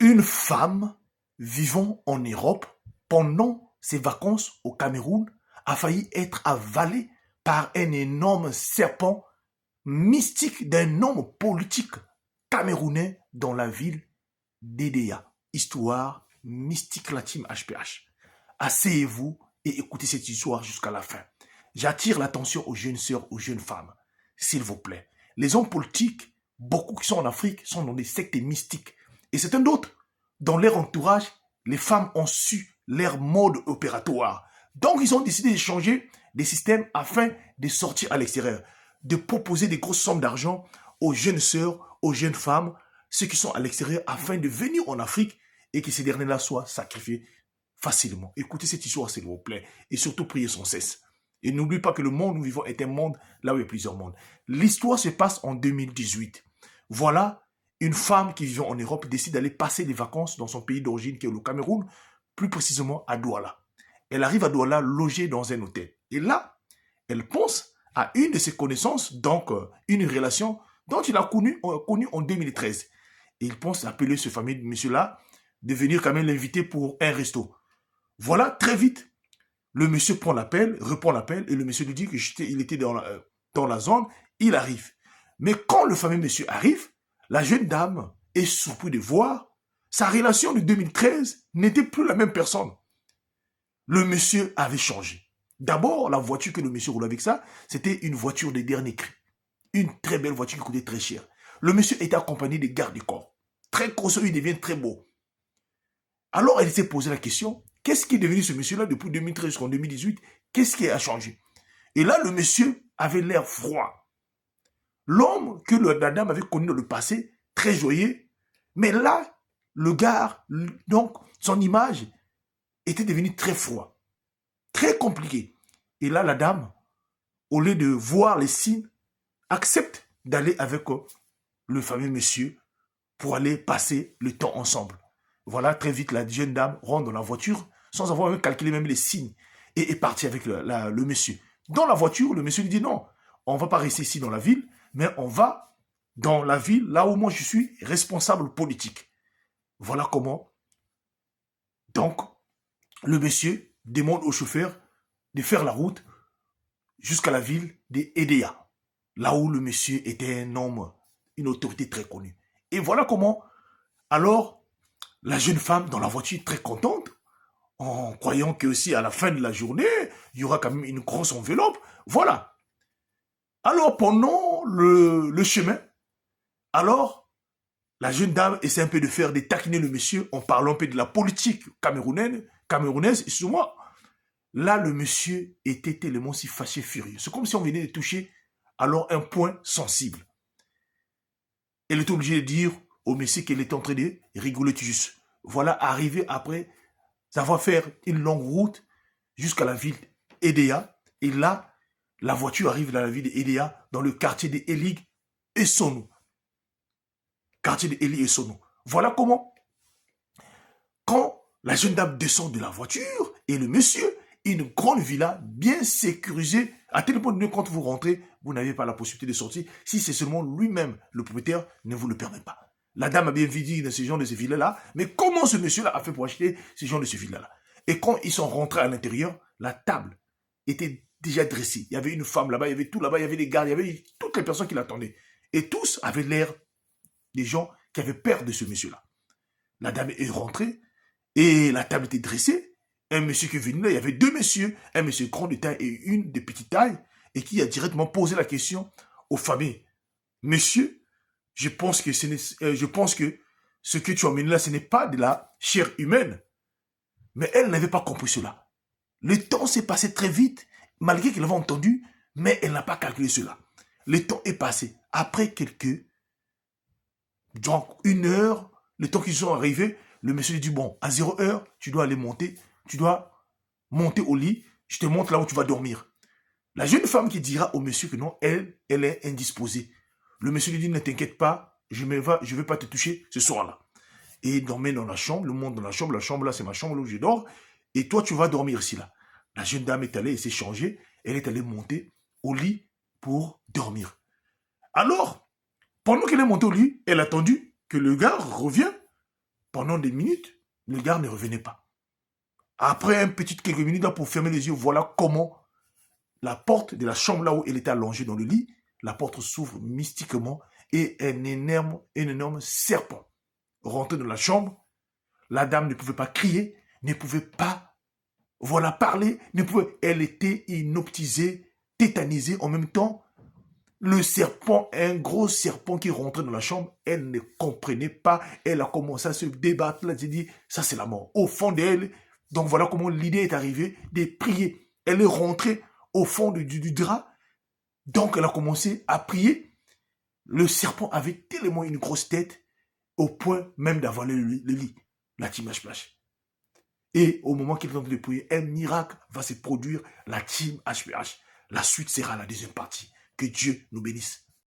Une femme vivant en Europe pendant ses vacances au Cameroun a failli être avalée par un énorme serpent mystique d'un homme politique camerounais dans la ville d'Edea. Histoire mystique la team HPH. Asseyez-vous et écoutez cette histoire jusqu'à la fin. J'attire l'attention aux jeunes sœurs, aux jeunes femmes. S'il vous plaît. Les hommes politiques, beaucoup qui sont en Afrique, sont dans des sectes mystiques. Et c'est un d'autres. Dans leur entourage, les femmes ont su leur mode opératoire. Donc, ils ont décidé de changer des systèmes afin de sortir à l'extérieur, de proposer des grosses sommes d'argent aux jeunes sœurs, aux jeunes femmes, ceux qui sont à l'extérieur, afin de venir en Afrique et que ces derniers-là soient sacrifiés facilement. Écoutez cette histoire, s'il vous plaît, et surtout priez sans cesse. Et n'oubliez pas que le monde où nous vivons est un monde là où il y a plusieurs mondes. L'histoire se passe en 2018. Voilà une femme qui vivait en Europe décide d'aller passer les vacances dans son pays d'origine qui est le Cameroun, plus précisément à Douala. Elle arrive à Douala logée dans un hôtel. Et là, elle pense à une de ses connaissances, donc une relation dont il a connu en 2013. Et il pense appeler ce fameux monsieur-là, de venir quand même l'inviter pour un resto. Voilà, très vite, le monsieur prend l'appel, reprend l'appel, et le monsieur lui dit qu'il était dans la zone, il arrive. Mais quand le fameux monsieur arrive, la jeune dame est surprise de voir sa relation de 2013 n'était plus la même personne. Le monsieur avait changé. D'abord, la voiture que le monsieur roulait avec ça, c'était une voiture de dernier cri. Une très belle voiture qui coûtait très cher. Le monsieur était accompagné des gardes du corps. Très costaud, il devient très beau. Alors, elle s'est posé la question, qu'est-ce qui est devenu ce monsieur-là depuis 2013 jusqu'en 2018? Qu'est-ce qui a changé? Et là, le monsieur avait l'air froid. L'homme que la dame avait connu dans le passé, très joyeux, mais là, le gars, donc, son image était devenue très froid, très compliqué. Et là, la dame, au lieu de voir les signes, accepte d'aller avec le fameux monsieur pour aller passer le temps ensemble. Voilà, très vite, la jeune dame rentre dans la voiture sans avoir même calculé même les signes et est partie avec le monsieur. Dans la voiture, le monsieur lui dit non, on ne va pas rester ici dans la ville, mais on va dans la ville, là où moi je suis responsable politique. Voilà comment. Donc, le monsieur demande au chauffeur de faire la route jusqu'à la ville d'Edea, là où le monsieur était un homme, une autorité très connue. Et voilà comment, alors, la jeune femme dans la voiture très contente, en croyant que aussi à la fin de la journée, il y aura quand même une grosse enveloppe. Voilà. Alors, pendant le chemin, alors, la jeune dame essaie un peu de faire des taquiner le monsieur en parlant un peu de la politique camerounaise, excusez-moi. Là, le monsieur était tellement si fâché, furieux. C'est comme si on venait de toucher alors un point sensible. Elle est obligée de dire au monsieur qu'elle est en train de rigoler tout juste. Voilà, arrivé après avoir fait une longue route jusqu'à la ville d'Edea. Et là, la voiture arrive dans la ville d'Edea, dans le quartier d'Elig et Sonou. Quartier d'Eli et Sonou. Voilà comment, quand la jeune dame descend de la voiture et le monsieur, une grande villa bien sécurisée, à tel point que quand vous rentrez, vous n'avez pas la possibilité de sortir si c'est seulement lui-même, le propriétaire, ne vous le permet pas. La dame a bien vu de ces gens de ces villas-là, mais comment ce monsieur-là a fait pour acheter ces gens de ces villas-là? Et quand ils sont rentrés à l'intérieur, la table était déjà dressée. Il y avait une femme là-bas, il y avait tout là-bas, il y avait des gardes, il y avait toutes les personnes qui l'attendaient. Et tous avaient l'air des gens qui avaient peur de ce monsieur-là. La dame est rentrée et la table était dressée. Un monsieur qui est venu là, il y avait deux messieurs, un monsieur grand de taille et une de petite taille, et qui a directement posé la question aux familles. Monsieur, je pense que ce que tu as amené là, ce n'est pas de la chair humaine. Mais elle n'avait pas compris cela. Le temps s'est passé très vite, malgré qu'elle avait entendu, mais elle n'a pas calculé cela. Le temps est passé. Après donc une heure, le temps qu'ils sont arrivés, le monsieur lui dit, bon, à 0 heure, tu dois aller monter, tu dois monter au lit, je te montre là où tu vas dormir. La jeune femme qui dira au monsieur que non, elle est indisposée. Le monsieur lui dit, ne t'inquiète pas, je ne vais pas te toucher ce soir-là. Et il dormait dans la chambre, le monde dans la chambre là c'est ma chambre là où je dors, et toi tu vas dormir ici là. La jeune dame est allée, elle s'est changée, elle est allée monter au lit pour dormir. Alors, pendant qu'elle est montée au lit, elle a attendu que le gars revienne Pendant des minutes, le gars ne revenait pas. Après quelques minutes, pour fermer les yeux, voilà comment la porte de la chambre là où elle était allongée dans le lit, la porte s'ouvre mystiquement et un énorme serpent rentre dans la chambre. La dame ne pouvait pas crier, ne pouvait pas, parler, elle était inoptisée, tétanisée en même temps. Le serpent, un gros serpent qui rentrait dans la chambre, elle ne comprenait pas, elle a commencé à se débattre, elle s'est dit, ça c'est la mort, au fond d'elle. Donc voilà comment l'idée est arrivée de prier. Elle est rentrée au fond du drap, donc elle a commencé à prier. Le serpent avait tellement une grosse tête, au point même d'avaler le lit, la team HPH. Et au moment qu'il est en train de prier, un miracle va se produire, la team HPH. La suite sera la deuxième partie. Que Dieu nous bénisse.